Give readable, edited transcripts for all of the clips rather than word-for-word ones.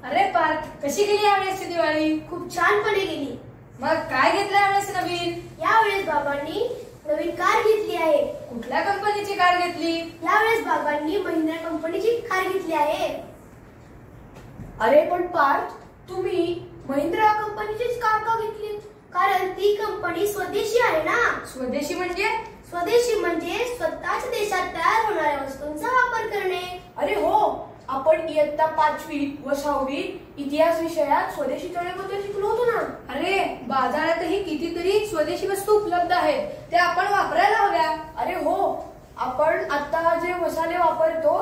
अरे पार्थ, कशी गेली यावेळेसची दिवाळी? खूप छानपणे गेली. मग काय घेतलं यावेळेस नवीन? यावेळेस बाबांनी नवीन कार घेतली आहे. कुठल्या कंपनीची कार घेतली? यावेळेस बाबांनी महिंद्रा कंपनीची कार घेतली आहे. अरे पण पार्थ, तुम्ही महिंद्रा कंपनीचीच कार का घेतली? कारण ती कंपनी स्वदेशी आहे ना. स्वदेशी म्हणजे? स्वदेशी म्हणजे स्वतःच्या देशात तयार होणाऱ्या वस्तूंचा वापर करणे. अरे हो, आपण इयत्ता 5वी व 6वी इतिहास विषयात स्वदेशी चळवळीबद्दल शिकलो होतो ना. अरे बाजारातही कितीतरी स्वदेशी वस्तू उपलब्ध आहेत, त्या आपण वापरायला हव्या. अरे हो, आपण आता जे मसाले वापरतो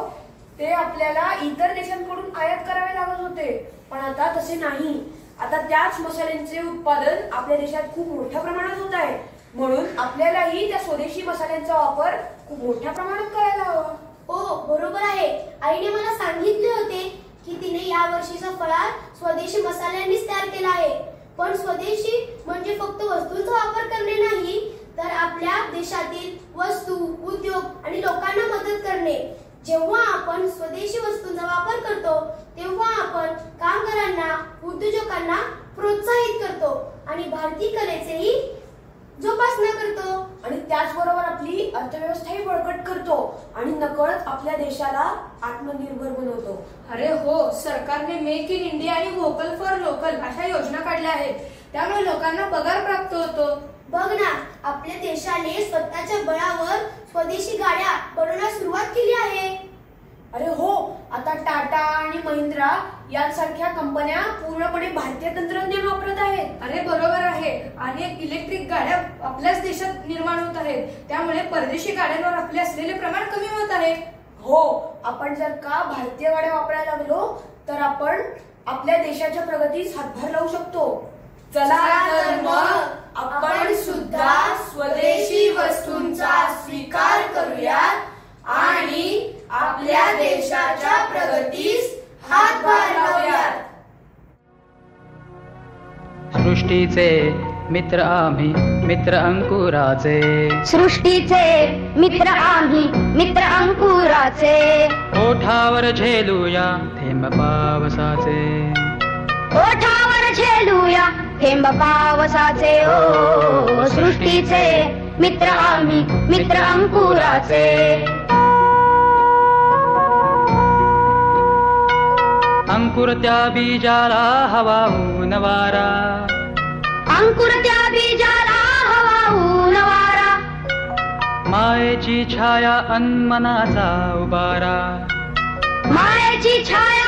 ते आपल्याला इतर देशांकडून आयात करावे लागत होते, पण आता तसे नाही. आता त्याच मसाल्यांचे उत्पादन आपल्या देशात खूप मोठ्या प्रमाणात होत आहे, म्हणून आपल्यालाही त्या स्वदेशी मसाल्यांचा वापर खूप मोठ्या प्रमाणात करायला हवा. हो बरोबर आहे. आईने मला सांगितले होते की तिने या वर्षीचा फराळ स्वदेशी मसाल्यांनीच तयार केला आहे. पण स्वदेशी म्हणजे फक्त वस्तूंचा वापर करणे नाही, तर आपल्या देशातील वस्तू, उद्योग आणि लोकांना मदत करणे. जेव्हा आपण स्वदेशी वस्तूंचा वापर करतो तेव्हा आपण कामगारांना, उद्योजकांना प्रोत्साहित करतो आणि भारतीय कलेचेही जोपासना करतो. आणि त्याचबरोबर आपली अर्थव्यवस्थाही बळकट करतो आणि नकळत आपल्या देशाला आत्मनिर्भर बनवतो. अरे हो, सरकारने मेक इन इंडिया आणि व्होकल फॉर लोकल अशा योजना काढल्या आहेत, त्यामुळे लोकांना पगार प्राप्त होतो. बघ ना, आपल्या देशाने स्वतःच्या बळावर स्वदेशी गाड्या बनवण्यास सुरुवात केली आहे. अरे हो, आता टाटा आणि महिंद्रा यांसारख्या कंपन्या पूर्णपणे भारतीय तंत्रज्ञान वापरत आहेत. अरे बरोबर आहे. अनेक इलेक्ट्रिक गाड्या आपल्याच देशात निर्माण होत आहेत, त्यामुळे परदेशी गाड्यांवर आपले असलेले प्रमाण कमी होत आहे. हो, आपण जर का भारतीय गाड्या वापरायला लागलो तर आपण आपल्या देशाच्या प्रगतीस हातभार लावू शकतो. चला तर मग आपण सुद्धा स्वदेशी वस्तूंचा स्वीकार करूयात आणि आपल्या देशाच्या प्रगतीस हातभार लावूयात. सृष्टीचे मित्र आम्ही, मित्र अंकुराचे. सृष्टीचे मित्र आम्ही, मित्र अंकुराचे. ओठावर झेलूया थेंब पावसाचे. ओठावर झेलूया थेंब पावसाचे. ओ सृष्टीचे मित्र आम्ही, मित्र अंकुराचे. अंकुर त्या बीजाला हवा ऊन वारा. अंकुर त्या बीजाला हवा ऊन वारा. मायेची छाया अन मनाचा उबारा. मायेची छाया